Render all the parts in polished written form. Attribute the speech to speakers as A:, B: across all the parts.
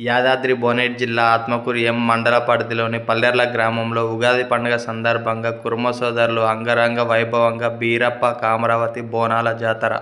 A: యాదాద్రి భువనగిరి జిల్లా ఆత్మకూరు ఎం మండల పరిధిలోని పల్లెర్ల గ్రామంలో ఉగాది పండుగ సందర్భంగా కుర్మ సోదరులు అంగరంగ వైభవంగా బీరప్ప కామరావతి బోనాల జాతర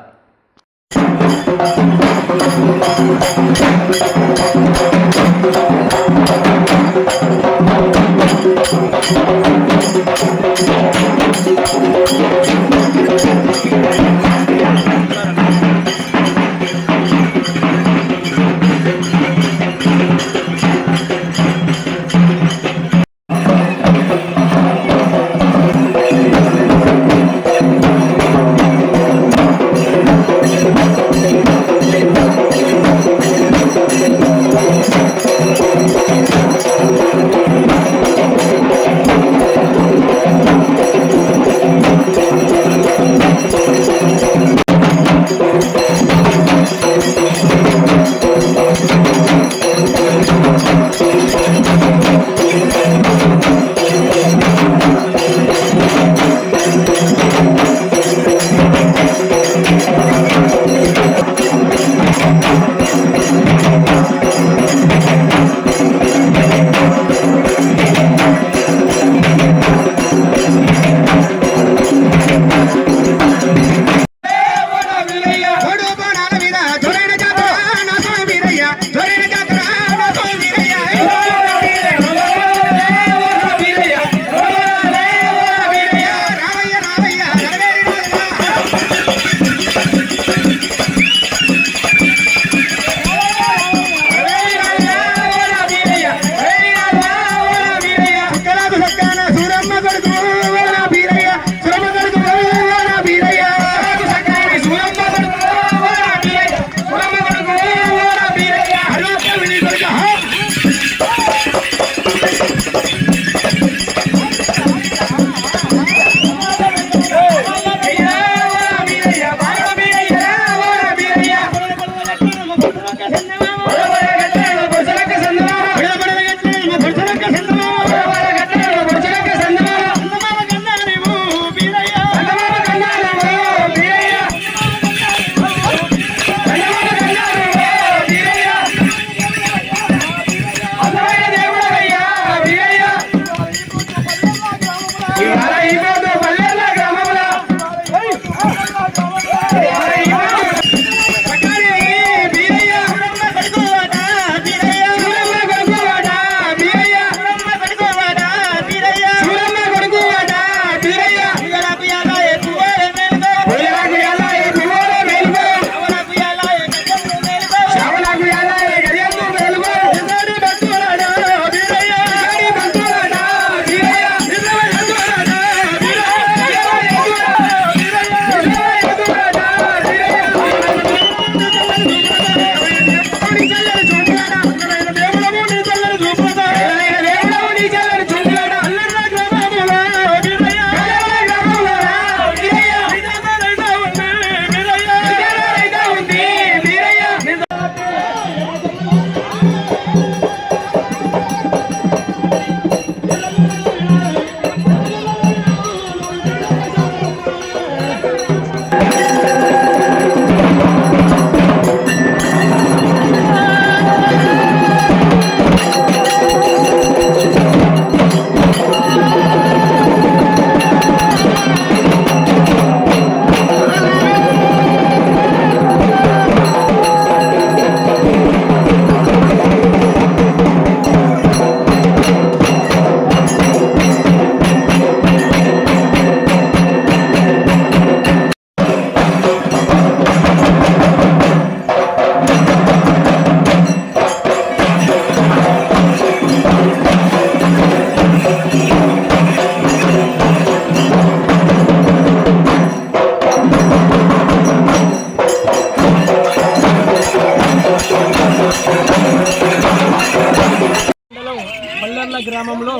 B: పల్లెర్ల గ్రామంలో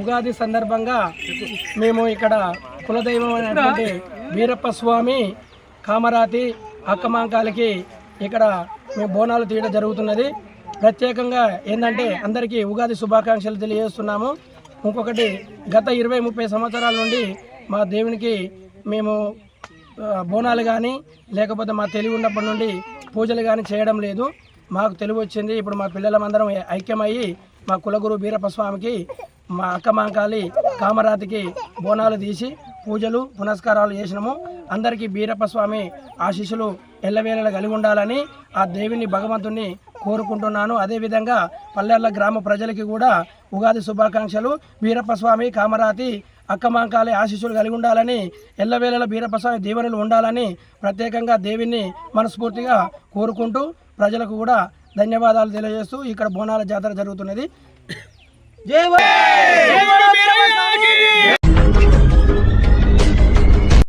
B: ఉగాది సందర్భంగా మేము ఇక్కడ కులదైవం అయినటువంటి వీరప్ప స్వామి కామరాతి అక్కమాంకాలకి ఇక్కడ మేము బోనాలు తీయడం జరుగుతున్నది. ప్రత్యేకంగా ఏంటంటే అందరికీ ఉగాది శుభాకాంక్షలు తెలియజేస్తున్నాము. ఇంకొకటి గత 20-30 సంవత్సరాల నుండి మా దేవునికి మేము బోనాలు కానీ లేకపోతే మా తెలివి ఉన్నప్పటి నుండి పూజలు కానీ చేయడం లేదు. మాకు తెలివి వచ్చింది. ఇప్పుడు మా పిల్లలమందరం ఐక్యమయ్యి మా కులగురు బీరప్ప స్వామికి, మా అక్కమాంకాలి కామరాతికి బోనాలు తీసి పూజలు పునస్కారాలు చేసినాము. అందరికీ బీరప్ప స్వామి ఆశీస్సులు ఎల్లవేళలా కలిగి ఉండాలని ఆ దేవిని భగవంతుని కోరుకుంటున్నాను. అదేవిధంగా పల్లెర్ల గ్రామ ప్రజలకి కూడా ఉగాది శుభాకాంక్షలు. బీరప్ప స్వామి కామరాతి అక్కమాంకాలి ఆశీస్సులు కలిగి ఉండాలని, ఎల్లవేళలా బీరప్ప స్వామి దీవెనలు ఉండాలని ప్రత్యేకంగా దేవిని మనస్ఫూర్తిగా కోరుకుంటూ ప్రజలకు కూడా ధన్యవాదాలు తెలియజేస్తూ ఇక్కడ బోనాల జాతర జరుగుతున్నది. జై